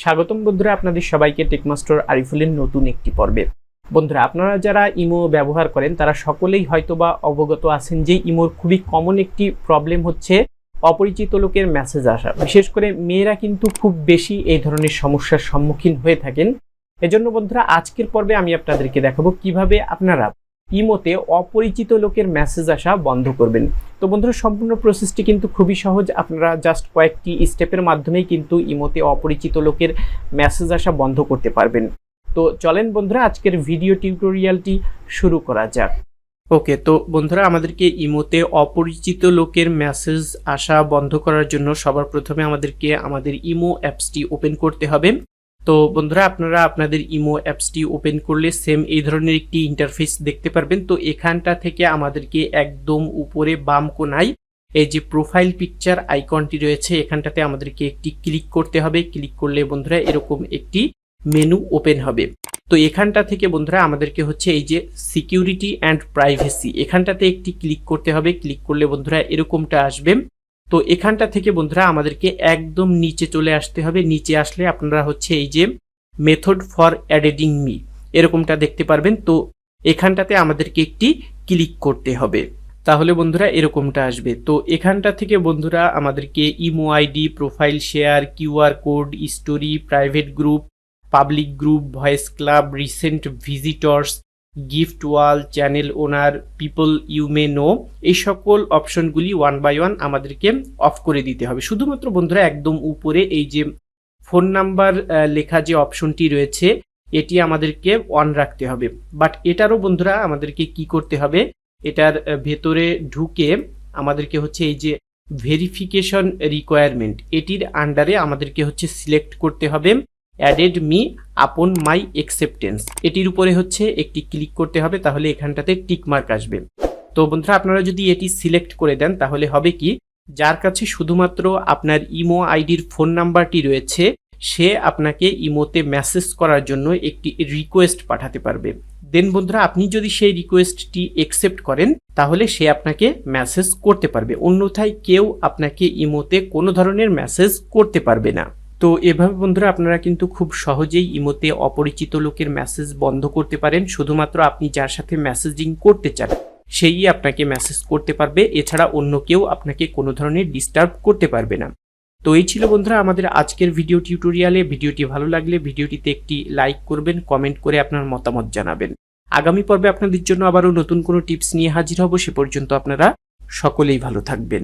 স্বাগতম বন্ধুরা, আপনাদের সবাইকে টেকমাস্টার আরিফুলের নতুন একটি পর্বে। বন্ধুরা, আপনারা যারা ইমো ব্যবহার করেন তারা সকলেই হয়তোবা অবগত আছেন যে ইমোর খুবই কমন একটি প্রবলেম হচ্ছে অপরিচিত লোকের মেসেজ আসা। বিশেষ করে মেয়েরা কিন্তু খুব বেশি এই ধরনের সমস্যার সম্মুখীন হয়ে থাকেন। এজন্য বন্ধুরা, আজকের পর্বে আমি আপনাদেরকে দেখাবো কিভাবে আপনারা ইমোতে অপরিচিত লোকের মেসেজ আসা বন্ধ করবেন। তো বন্ধুরা, সম্পূর্ণ প্রসেসটি কিন্তু খুবই সহজ। আপনারা জাস্ট কয়েকটি স্টেপের মাধ্যমেই কিন্তু ইমোতে অপরিচিত লোকের মেসেজ আসা বন্ধ করতে পারবেন। তো চলেন বন্ধুরা, আজকের ভিডিও টিউটোরিয়ালটি শুরু করা যাক। ওকে, তো বন্ধুরা, আমাদেরকে ইমোতে অপরিচিত লোকের মেসেজ আসা বন্ধ করার জন্য সবার প্রথমে আমাদেরকে আমাদের ইমো অ্যাপসটি ওপেন করতে হবে। তো বন্ধুরা, আপনারা আপনাদের ইমো অ্যাপসটি ওপেন করলে সেম এই ধরনের একটি ইন্টারফেস দেখতে পারবেন। তো এখানটা থেকে আমাদেরকে একদম উপরে বাম কোণায় এই যে প্রোফাইল পিকচার আইকনটি রয়েছে, এখানটাতে আমাদেরকে একটি ক্লিক করতে হবে। ক্লিক করলে বন্ধুরা এরকম একটি মেনু ওপেন হবে। তো এখানটা থেকে বন্ধুরা আমাদেরকে হচ্ছে এই যে সিকিউরিটি অ্যান্ড প্রাইভেসি, এখানটাতে একটি ক্লিক করতে হবে। ক্লিক করলে বন্ধুরা এরকমটা আসবে। তো এখানটা থেকে বন্ধুরা আমাদেরকে একদম নিচে চলে আসতে হবে। নিচে আসলে আপনারা হচ্ছে এই যে মেথড ফর এডিটিং মি এরকমটা দেখতে পারবেন। তো এখানটাতে আমাদেরকে একটি ক্লিক করতে হবে, তাহলে বন্ধুরা এরকমটা আসবে। তো এখানটা থেকে বন্ধুরা আমাদেরকে imo ID, profile share, QR code, story, private group, public group, voice club, recent visitors, gift wall, channel owner, people you may know, এই সকল অপশনগুলি ওয়ান বাই ওয়ান আমাদেরকে অফ করে দিতে হবে। শুধুমাত্র বন্ধুরা একদম উপরে এই যে ফোন নাম্বার লেখা যে অপশনটি রয়েছে এটি আমাদেরকে অন রাখতে হবে। বাট এটারও বন্ধুরা আমাদেরকে কি করতে হবে, এটার ভেতরে ঢুকে আমাদেরকে হচ্ছে এই যে ভেরিফিকেশন রিকোয়ারমেন্ট, এটির আন্ডারে আমাদেরকে হচ্ছে সিলেক্ট করতে হবে অ্যাডেড মি আপন মাই অ্যাকসেপ্টেন্স, এটির উপরে হচ্ছে একটি ক্লিক করতে হবে। তাহলে এখানটাতে টিক মার্ক আসবে। তো বন্ধুরা, আপনারা যদি এটি সিলেক্ট করে দেন তাহলে হবে কি, যার কাছে শুধুমাত্র আপনার ইমো আইডির ফোন নাম্বারটি রয়েছে সে আপনাকে ইমোতে মেসেজ করার জন্য একটি রিকোয়েস্ট পাঠাতে পারবে। দেন বন্ধুরা, আপনি যদি সেই রিকোয়েস্টটি অ্যাকসেপ্ট করেন তাহলে সে আপনাকে মেসেজ করতে পারবে, অন্যথায় কেউ আপনাকে ইমোতে কোনো ধরনের মেসেজ করতে পারবে না। তো এভাবে বন্ধুরা আপনারা কিন্তু খুব সহজেই ইমোতে অপরিচিত লোকের মেসেজ বন্ধ করতে পারেন। শুধুমাত্র আপনি যার সাথে মেসেজিং করতে চান সেই আপনাকে মেসেজ করতে পারবে, এছাড়া অন্য কেউ আপনাকে কোনো ধরনের ডিস্টার্ব করতে পারবে না। তো এই ছিল বন্ধুরা আমাদের আজকের ভিডিও টিউটোরিয়ালে। ভিডিওটি ভালো লাগলে ভিডিওটিতে একটি লাইক করবেন, কমেন্ট করে আপনার মতামত জানাবেন। আগামী পর্বে আপনাদের জন্য আবারও নতুন কোনো টিপস নিয়ে হাজির হব। সে পর্যন্ত আপনারা সকলেই ভালো থাকবেন।